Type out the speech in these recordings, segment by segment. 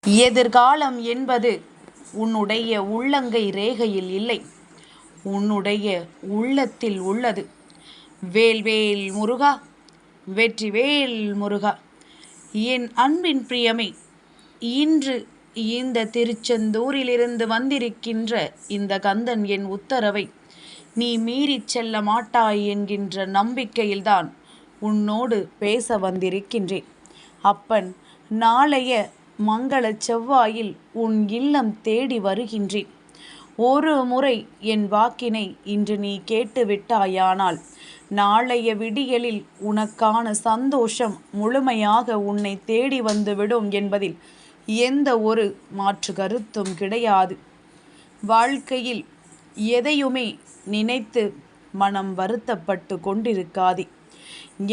எதிர்காலம் என்பது உன்னுடைய உள்ளங்கை ரேகையில் இல்லை, உன்னுடைய உள்ளத்தில் உள்ளது. வேல்வேல் முருகா, வெற்றிவேல் முருகா. என் அன்பின் பிரியமே, இன்று இந்த திருச்செந்தூரிலிருந்து வந்திருக்கின்ற இந்த கந்தன் என் உத்தரவை நீ மீறிச் செல்ல மாட்டாய் என்கின்ற நம்பிக்கையில்தான் உன்னோடு பேச வந்திருக்கின்றேன். அப்பன் நாளைய மங்கள செவ்வாயில் உன் இல்லம் தேடி வருகின்றேன். ஒரு முறை என் வாக்கினை இன்று நீ கேட்டுவிட்டாயானால் நாளைய விடியலில் உனக்கான சந்தோஷம் முழுமையாக உன்னை தேடி வந்துவிடும் என்பதில் எந்த ஒரு மாற்று கருத்தும் கிடையாது. வாழ்க்கையில் எதையுமே நினைத்து மனம் வருத்தப்பட்டு கொண்டிருக்காதே.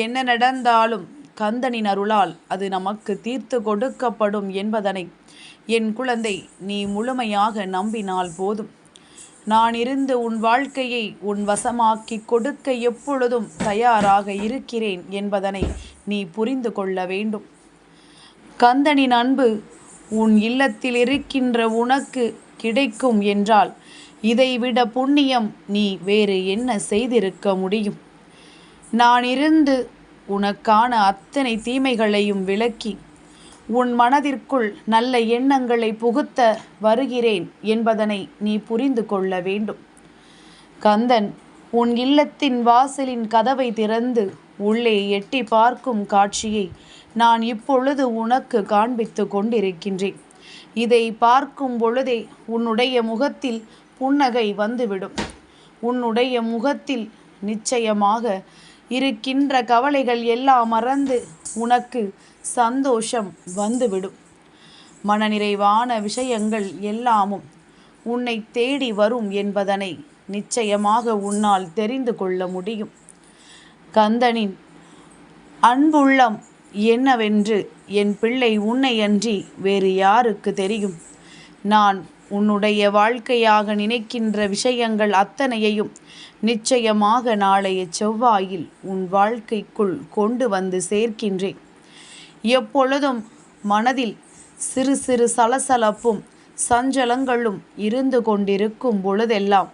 என்ன நடந்தாலும் கந்தனின் அருளால் அது நமக்கு தீர்த்து கொடுக்கப்படும் என்பதனை என் குழந்தை நீ முழுமையாக நம்பினால் போதும். நான் இருந்து உன் வாழ்க்கையை உன் வசமாக்கி கொடுக்க எப்பொழுதும் தயாராக இருக்கிறேன் என்பதனை நீ புரிந்து கொள்ள வேண்டும். கந்தனின் அன்பு உன் இல்லத்தில் இருக்கின்ற உனக்கு கிடைக்கும் என்றால் இதைவிட புண்ணியம் நீ வேறு என்ன செய்திருக்க முடியும்? நான் இருந்து உனக்கான அத்தனை தீமைகளையும் விலக்கி உன் மனதிற்குள் நல்ல எண்ணங்களை புகுத்த வருகிறேன் என்பதனை நீ புரிந்து கொள்ள வேண்டும். கந்தன் உன் இல்லத்தின் வாசலின் கதவை திறந்து உள்ளே எட்டி பார்க்கும் காட்சியை நான் இப்பொழுது உனக்கு காண்பித்து கொண்டிருக்கின்றேன். இதை பார்க்கும் பொழுதே உன்னுடைய முகத்தில் புன்னகை வந்துவிடும். உன்னுடைய முகத்தில் நிச்சயமாக இருக்கின்ற கவலைகள் எல்லாம் மறந்து உனக்கு சந்தோஷம் வந்துவிடும். மனநிறைவான விஷயங்கள் எல்லாமும் உன்னை தேடி வரும் என்பதனை நிச்சயமாக உன்னால் தெரிந்து கொள்ள முடியும். கந்தனின் அன்புள்ளம் என்னவென்று என் பிள்ளை உன்னை அன்றி வேறு யாருக்கு தெரியும்? நான் உன்னுடைய வாழ்க்கையாக நினைக்கின்ற விஷயங்கள் அத்தனையையும் நிச்சயமாக நாளைய செவ்வாயில் உன் வாழ்க்கைக்குள் கொண்டு வந்து சேர்க்கின்றேன். எப்பொழுதும் மனதில் சிறு சிறு சலசலப்பும் சஞ்சலங்களும் இருந்து கொண்டிருக்கும் பொழுதெல்லாம்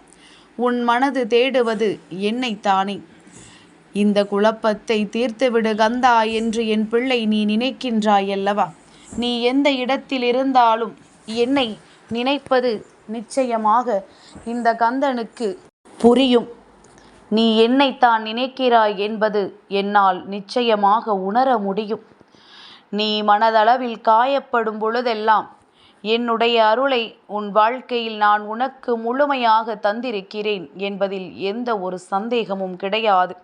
உன் மனது தேடுவது என்னைத்தானே. இந்த குழப்பத்தை தீர்த்துவிடு கந்தா என்று என் பிள்ளை நீ நினைக்கின்றாயல்லவா? நீ எந்த இடத்தில் இருந்தாலும் என்னை நினைப்பது நிச்சயமாக இந்த கந்தனுக்கு புரியும். நீ என்னைத்தான் நினைக்கிறாய் என்பது என்னால் நிச்சயமாக உணர முடியும். நீ மனதளவில் காயப்படும் பொழுதெல்லாம் என்னுடைய அருளை உன் வாழ்க்கையில் நான் உனக்கு முழுமையாக தந்திருக்கிறேன் என்பதில் எந்த ஒரு சந்தேகமும் கிடையாது.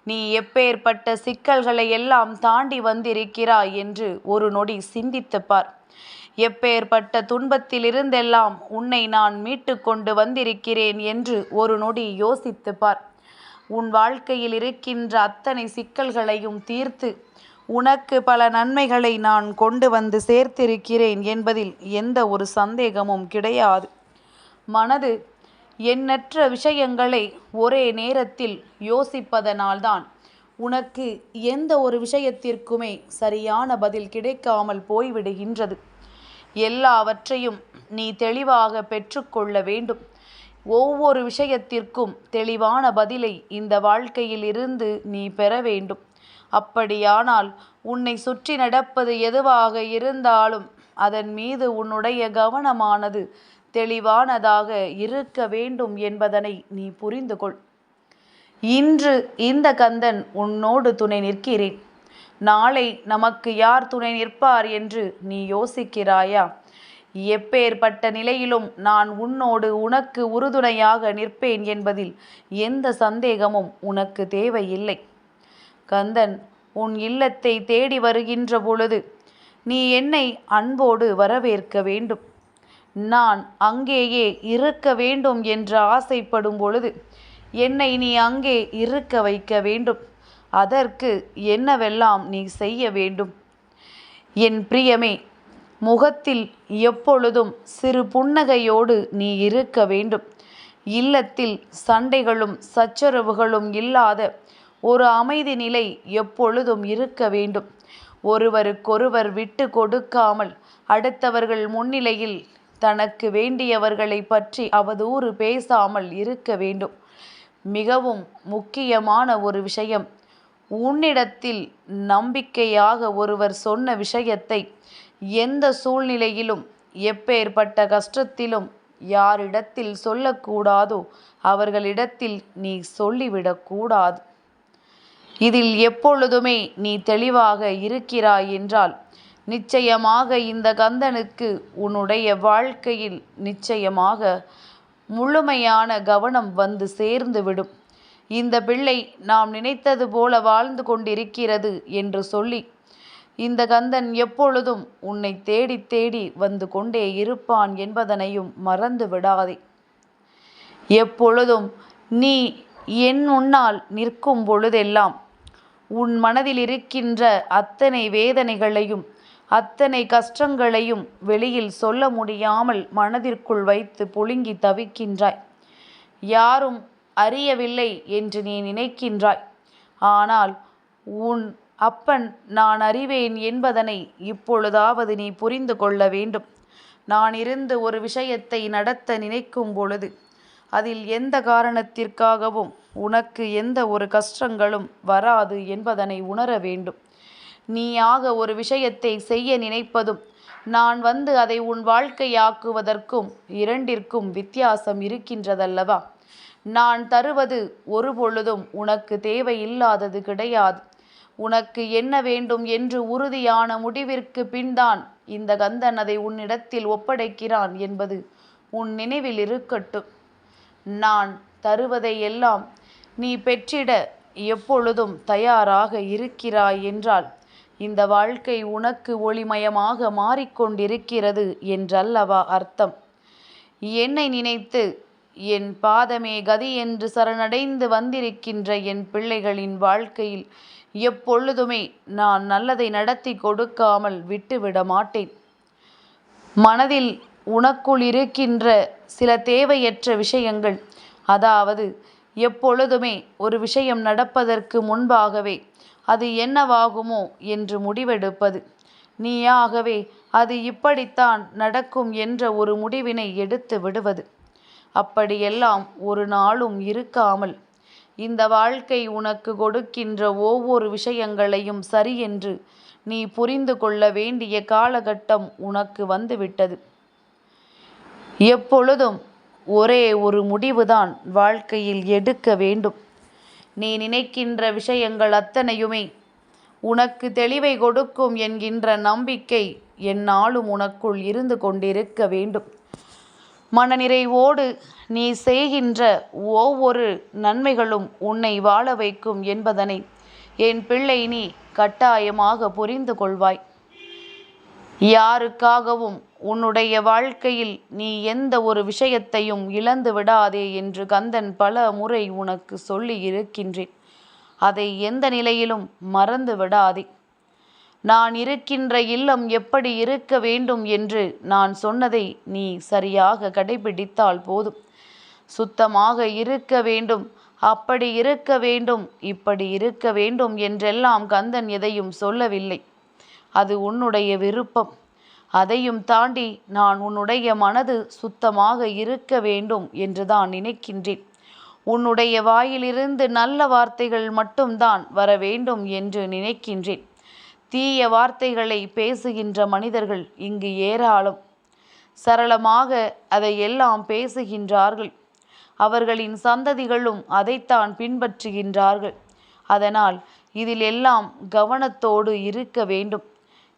நீ எப்பேற்பட்ட சிக்கல்களை எல்லாம் தாண்டி வந்திருக்கிறாய் என்று ஒரு நொடி சிந்தித்துப்பார். எப்பேற்பட்ட துன்பத்திலிருந்தெல்லாம் உன்னை நான் மீட்டு கொண்டு வந்திருக்கிறேன் என்று ஒரு நொடி யோசித்து பார். உன் வாழ்க்கையில் இருக்கின்ற அத்தனை சிக்கல்களையும் தீர்த்து உனக்கு பல நன்மைகளை நான் கொண்டு வந்து சேர்த்திருக்கிறேன் என்பதில் எந்த ஒரு சந்தேகமும் கிடையாது. மனது எண்ணற்ற விஷயங்களை ஒரே நேரத்தில் யோசிப்பதனால்தான் உனக்கு எந்த ஒரு விஷயத்திற்குமே சரியான பதில் கிடைக்காமல் போய்விடுகின்றது. எல்லாவற்றையும் நீ தெளிவாக பெற்றுக்கொள்ள வேண்டும். ஒவ்வொரு விஷயத்திற்கும் தெளிவான பதிலை இந்த வாழ்க்கையில் இருந்து நீ பெற வேண்டும். அப்படியானால் உன்னை சுற்றி நடப்பது எதுவாக இருந்தாலும் அதன் மீது உன்னுடைய கவனமானது தெளிவானதாக இருக்க வேண்டும் என்பதனை நீ புரிந்து கொள். இன்று இந்த கந்தன் உன்னோடு துணை நிற்கிறேன். நாளை நமக்கு யார் துணை நிற்பார் என்று நீ யோசிக்கிறாயா? எப்பேற்பட்ட நிலையிலும் நான் உன்னோடு உனக்கு உறுதுணையாக நிற்பேன் என்பதில் எந்த சந்தேகமும் உனக்கு தேவையில்லை. கந்தன் உன் இல்லத்தை தேடி வருகின்ற பொழுது நீ என்னை அன்போடு வரவேற்க வேண்டும். நான் அங்கேயே இருக்க வேண்டும் என்று ஆசைப்படும் பொழுது என்னை நீ அங்கே இருக்க வைக்க வேண்டும். அதற்கு என்னவெல்லாம் நீ செய்ய வேண்டும்? என் பிரியமே, முகத்தில் எப்பொழுதும் சிறு புன்னகையோடு நீ இருக்க வேண்டும். இல்லத்தில் சண்டைகளும் சச்சரவுகளும் இல்லாத ஒரு அமைதி நிலை எப்பொழுதும் இருக்க வேண்டும். ஒருவருக்கொருவர் விட்டு கொடுக்காமல் அடுத்தவர்கள் முன்னிலையில் தனக்கு வேண்டியவர்களை பற்றி அவதூறு பேசாமல் இருக்க வேண்டும். மிகவும் முக்கியமான ஒரு விஷயம், உன்னிடத்தில் நம்பிக்கையாக ஒருவர் சொன்ன விஷயத்தை எந்த சூழ்நிலையிலும் எப்பேற்பட்ட கஷ்டத்திலும் யாரிடத்தில் சொல்லக்கூடாதோ அவர்களிடத்தில் நீ சொல்லிவிடக்கூடாது. இதில் எப்பொழுதுமே நீ தெளிவாக இருக்கிறாய் என்றால் நிச்சயமாக இந்த கந்தனுக்கு உன்னுடைய வாழ்க்கையில் நிச்சயமாக முழுமையான கவனம் வந்து சேர்ந்துவிடும். இந்த பிள்ளை நாம் நினைத்தது போல வாழ்ந்து கொண்டிருக்கிறது என்று சொல்லி இந்த கந்தன் எப்பொழுதும் உன்னை தேடி தேடி வந்து கொண்டே இருப்பான் என்பதனையும் மறந்து விடாதே. எப்பொழுதும் நீ என் முன்னால் நிற்கும் பொழுதெல்லாம் உன் மனதில் இருக்கின்ற அத்தனை வேதனைகளையும் அத்தனை கஷ்டங்களையும் வெளியில் சொல்ல முடியாமல் மனதிற்குள் வைத்து புழுங்கி தவிக்கின்றாய். யாரும் அறியவில்லை என்று நீ நினைக்கின்றாய். ஆனால் உன் அப்பன் நான் அறிவேன் என்பதனை இப்பொழுதாவது நீ புரிந்து கொள்ள வேண்டும். நான் இருந்து ஒரு விஷயத்தை நடத்த நினைக்கும் பொழுது அதில் எந்த காரணத்திற்காகவும் உனக்கு எந்த ஒரு கஷ்டங்களும் வராது என்பதனை உணர வேண்டும். நீயாக ஒரு விஷயத்தை செய்ய நினைப்பதும் நான் வந்து அதை உன் வாழ்க்கையாக்குவதற்கும் இரண்டிற்கும் வித்தியாசம் இருக்கின்றதல்லவா? நான் தருவது ஒரு பொழுதும் உனக்கு தேவையில்லாதது கிடையாது. உனக்கு என்ன வேண்டும் என்று உறுதியான முடிவிற்கு பின்தான் இந்த கந்தன் அதை உன்னிடத்தில் ஒப்படைக்கிறான் என்பது உன் நினைவில் இருக்கட்டும். நான் தருவதை எல்லாம் நீ பெற்றிட எப்பொழுதும் தயாராக இருக்கிறாய் என்றால் இந்த வாழ்க்கை உனக்கு ஒளிமயமாக மாறிக்கொண்டிருக்கிறது என்றல்லவா அர்த்தம். என்னை நினைத்து என் பாதமே கதி என்று சரணடைந்து வந்திருக்கின்ற என் பிள்ளைகளின் வாழ்க்கையில் எப்பொழுதுமே நான் நல்லதை நடத்தி கொடுக்காமல் விட்டுவிட மாட்டேன். மனதில் உனக்குள் இருக்கின்ற சில தேவையற்ற விஷயங்கள், அதாவது எப்பொழுதுமே ஒரு விஷயம் நடப்பதற்கு முன்பாகவே அது என்னவாகுமோ என்று முடிவெடுப்பது, நீயாகவே அது இப்படித்தான் நடக்கும் என்ற ஒரு முடிவினை எடுத்து விடுவது, அப்படியெல்லாம் ஒரு நாளும் இருக்காமல் இந்த வாழ்க்கை உனக்கு கொடுக்கின்ற ஒவ்வொரு விஷயங்களையும் சரி என்று நீ புரிந்து கொள்ள வேண்டிய காலகட்டம் உனக்கு வந்துவிட்டது. எப்பொழுதும் ஒரே ஒரு முடிவுதான் வாழ்க்கையில் எடுக்க வேண்டும். நீ நினைக்கின்ற விஷயங்கள் அத்தனையுமே உனக்கு தெளிவை கொடுக்கும் என்கின்ற நம்பிக்கை எந்நாளும் உனக்குள் இருந்து கொண்டிருக்க வேண்டும். மனநிறைவோடு நீ செய்கின்ற ஒவ்வொரு நன்மைகளும் உன்னை வாழ வைக்கும் என்பதனை என் பிள்ளை நீ கட்டாயமாக புரிந்து கொள்வாய். யாருக்காகவும் உன்னுடைய வாழ்க்கையில் நீ எந்த ஒரு விஷயத்தையும் இழந்து விடாதே என்று கந்தன் பல முறை உனக்கு சொல்லி இருக்கின்றேன். அதை எந்த நிலையிலும் மறந்து விடாதே. நான் இருக்கின்ற இல்லம் எப்படி இருக்க வேண்டும் என்று நான் சொன்னதை நீ சரியாக கடைபிடித்தால் போதும். சுத்தமாக இருக்க வேண்டும், அப்படி இருக்க வேண்டும், இப்படி இருக்க வேண்டும் என்றெல்லாம் கந்தன் எதையும் சொல்லவில்லை. அது உன்னுடைய விருப்பம். அதையும் தாண்டி நான் உன்னுடைய மனது சுத்தமாக இருக்க வேண்டும் என்று தான் நினைக்கின்றேன். உன்னுடைய வாயிலிருந்து நல்ல வார்த்தைகள் மட்டும்தான் வர வேண்டும் என்று நினைக்கின்றேன். தீய வார்த்தைகளை பேசுகின்ற மனிதர்கள் இங்கு ஏராளம். சரளமாக அதையெல்லாம் பேசுகின்றார்கள். அவர்களின் சந்ததிகளும் அதைத்தான் பின்பற்றுகின்றார்கள். அதனால் இதில் எல்லாம் கவனத்தோடு இருக்க வேண்டும்.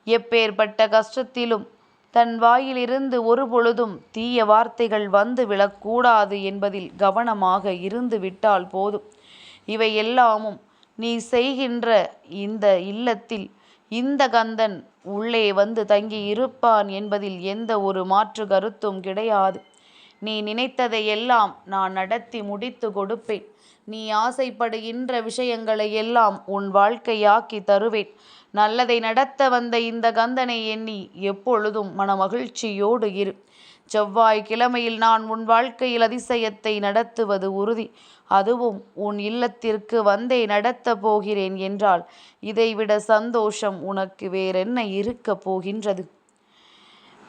எப்பேற்பட்ட கஷ்டத்திலும் தன் வாயிலிருந்து ஒரு பொழுதும் தீய வார்த்தைகள் வந்து விழக்கூடாது என்பதில் கவனமாக இருந்து விட்டால் போதும். இவை எல்லாமும் நீ செய்கின்ற இந்த இல்லத்தில் இந்த கந்தன் உள்ளே வந்து தங்கி இருப்பான் என்பதில் எந்த ஒரு மாற்று கருத்தும் கிடையாது. நீ நினைத்ததை எல்லாம் நான் நடத்தி முடித்து கொடுப்பேன். நீ ஆசைப்படுகின்ற விஷயங்களை எல்லாம் உன் வாழ்க்கையாக்கி தருவேன். நல்லதை நடத்த வந்த இந்த கந்தனை எண்ணி எப்பொழுதும் மனமகிழ்ச்சியோடு இரு. செவ்வாய் கிழமையில் நான் உன் வாழ்க்கையில் அதிசயத்தை நடத்துவது உறுதி. அதுவும் உன் இல்லத்திற்கு வந்தே நடத்தப் போகிறேன் என்றால் இதைவிட சந்தோஷம் உனக்கு வேறென்ன இருக்கப் போகின்றது?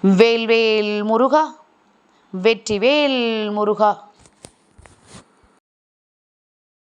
வேல்வேல் முருகா, வெற்றிவேல் முருகா.